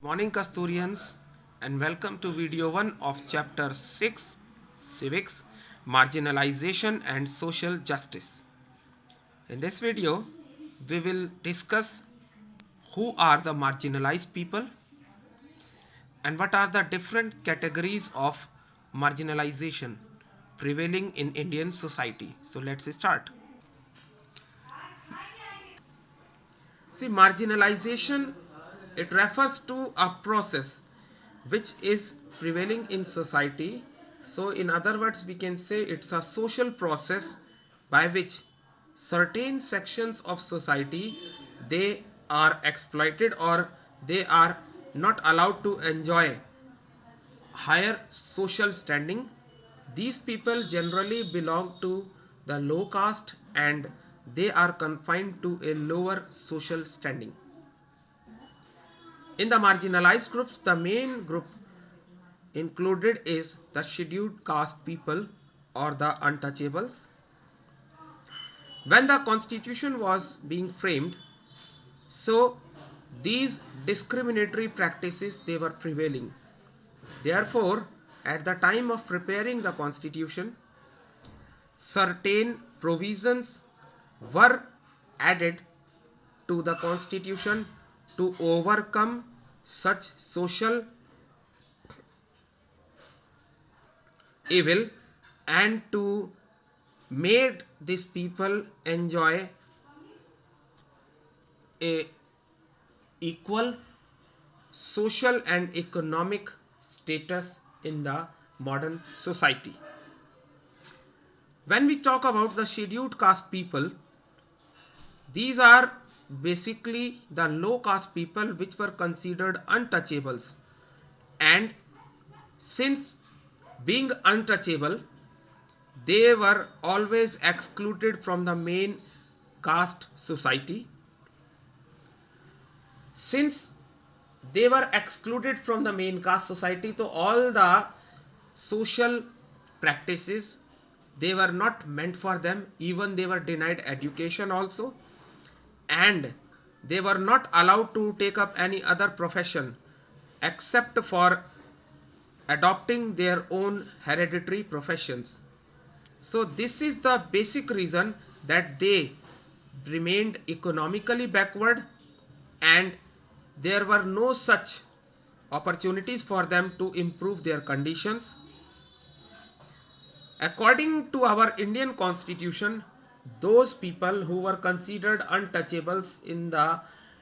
Morning Kasturians, and welcome to video 1 of chapter 6 Civics, Marginalization and Social Justice. In this video we will discuss who are the marginalized people and what are the different categories of marginalization prevailing in Indian society. So let's start. See, marginalization, it refers to a process which is prevailing in society. So in other words, we can say it's a social process by which certain sections of society, they are exploited or they are not allowed to enjoy higher social standing. These people generally belong to the low caste and they are confined to a lower social standing. In the marginalized groups, the main group included is the scheduled caste people or the untouchables. When the constitution was being framed, so these discriminatory practices, they were prevailing. Therefore, at the time of preparing the constitution, certain provisions were added to the constitution to overcome such social evil and to made these people enjoy a equal social and economic status in the modern society. When we talk about the scheduled caste people, these are basically the low caste people which were considered untouchables, and since being untouchable, they were always excluded from the main caste society. Since they were excluded from the main caste society, so all the social practices, they were not meant for them. Even they were denied education also, and they were not allowed to take up any other profession except for adopting their own hereditary professions. So this is the basic reason that they remained economically backward, and there were no such opportunities for them to improve their conditions. According to our Indian constitution, those people who were considered untouchables in the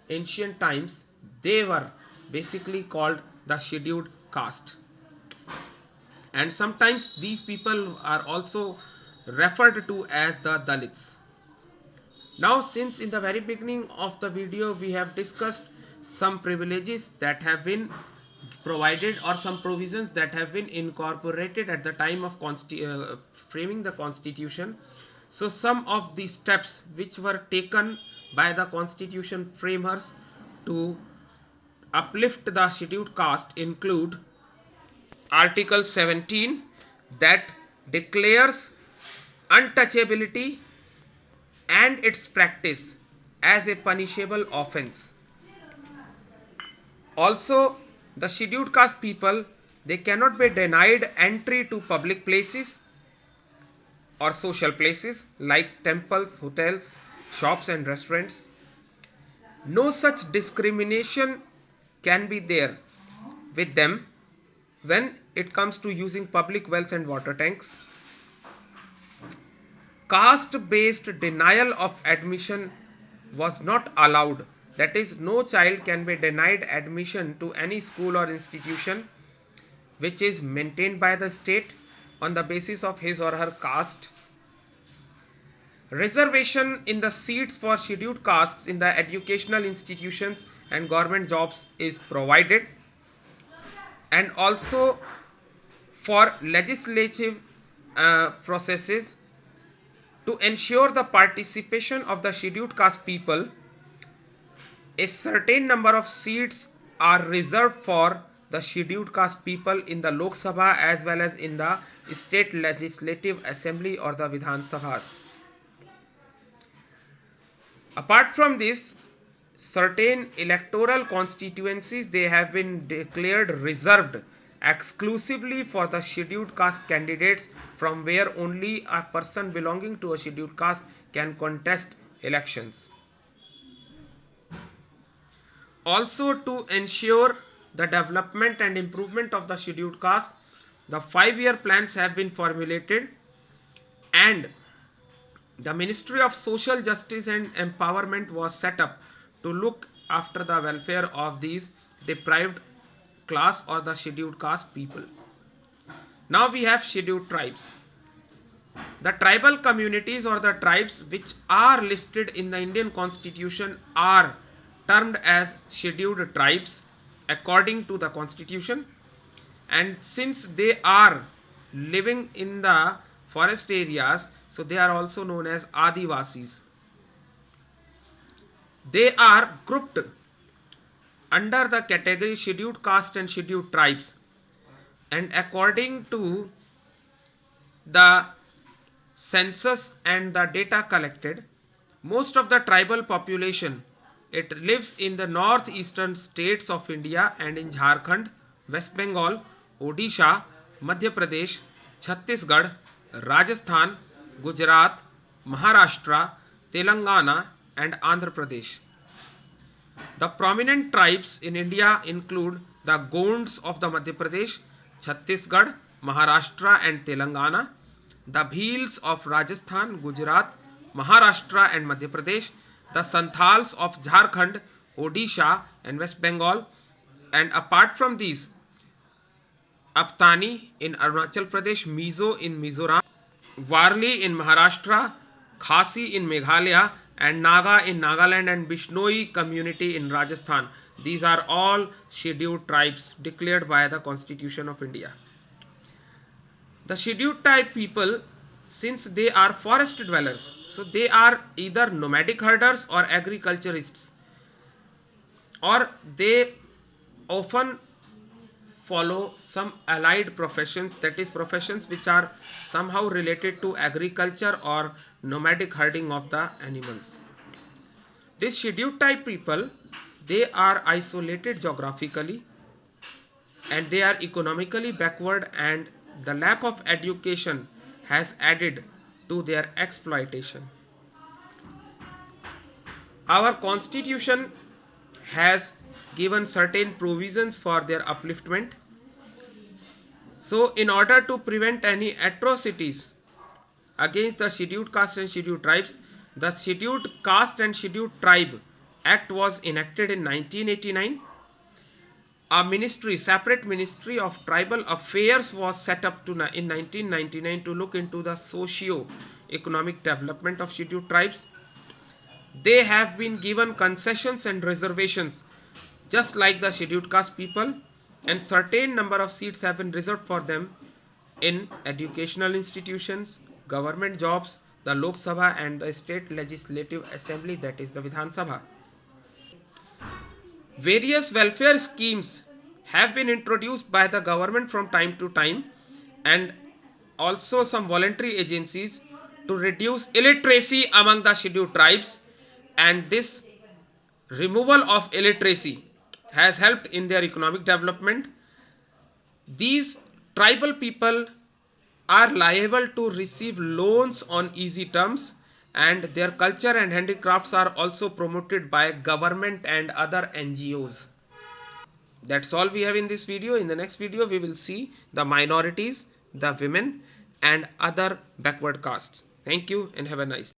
ancient times, they were basically called the scheduled caste. And sometimes these people are also referred to as the Dalits. Now, since in the very beginning of the video we have discussed some privileges that have been provided or some provisions that have been incorporated at the time of framing the constitution, so some of the steps which were taken by the constitution framers to uplift the scheduled caste include Article 17 that declares untouchability and its practice as a punishable offense. Also, the scheduled caste people, they cannot be denied entry to public places or social places like temples, hotels, shops and restaurants. No such discrimination can be there with them when it comes to using public wells and water tanks. Caste based denial of admission was not allowed. That is, no child can be denied admission to any school or institution which is maintained by the state on the basis of his or her caste. Reservation in the seats for scheduled castes in the educational institutions and government jobs is provided, and also for legislative processes to ensure the participation of the scheduled caste people, a certain number of seats are reserved for the scheduled caste people in the Lok Sabha as well as in the state legislative assembly or the Vidhan Sabhas. Apart from this, certain electoral constituencies, they have been declared reserved exclusively for the scheduled caste candidates, from where only a person belonging to a scheduled caste can contest elections. Also, to ensure the development and improvement of the scheduled caste, the 5-year plans have been formulated, and the Ministry of Social Justice and Empowerment was set up to look after the welfare of these deprived class or the scheduled caste people. Now we have scheduled tribes. The tribal communities or the tribes which are listed in the Indian Constitution are termed as scheduled tribes according to the Constitution, and since they are living in the forest areas, so they are also known as Adivasis. They are grouped under the category scheduled caste and scheduled tribes, and according to the census and the data collected, most of the tribal population, it lives in the northeastern states of India and in Jharkhand, West Bengal, Odisha, Madhya Pradesh, Chhattisgarh, Rajasthan, Gujarat, Maharashtra, Telangana and Andhra Pradesh. The prominent tribes in India include the Gonds of the Madhya Pradesh, Chhattisgarh, Maharashtra and Telangana, the Bhils of Rajasthan, Gujarat, Maharashtra and Madhya Pradesh, the Santhals of Jharkhand, Odisha and West Bengal, and apart from these, Aptani in Arunachal Pradesh, Mizo in Mizoram, Warli in Maharashtra, Khasi in Meghalaya and Naga in Nagaland and Bishnoi community in Rajasthan. These are all scheduled tribes declared by the Constitution of India. The scheduled tribe people, since they are forest dwellers, so they are either nomadic herders or agriculturists, or they often follow some allied professions, that is professions which are somehow related to agriculture or nomadic herding of the animals. These scheduled tribe people, they are isolated geographically and they are economically backward, and the lack of education has added to their exploitation. Our Constitution has given certain provisions for their upliftment. So in order to prevent any atrocities against the scheduled caste and scheduled tribes, the Scheduled Caste and Scheduled Tribe Act was enacted in 1989. A ministry, separate Ministry of Tribal Affairs was set up in 1999 to look into the socio-economic development of scheduled tribes. They have been given concessions and reservations just like the scheduled caste people, and certain number of seats have been reserved for them in educational institutions, government jobs, the Lok Sabha and the state legislative assembly, that is the Vidhan Sabha. Various welfare schemes have been introduced by the government from time to time, and also some voluntary agencies to reduce illiteracy among the scheduled tribes, and this removal of illiteracy has helped in their economic development. These tribal people are liable to receive loans on easy terms, and their culture and handicrafts are also promoted by government and other NGOs. That's all we have in this video. In the next video, we will see the minorities, the women and other backward castes. Thank you and have a nice day.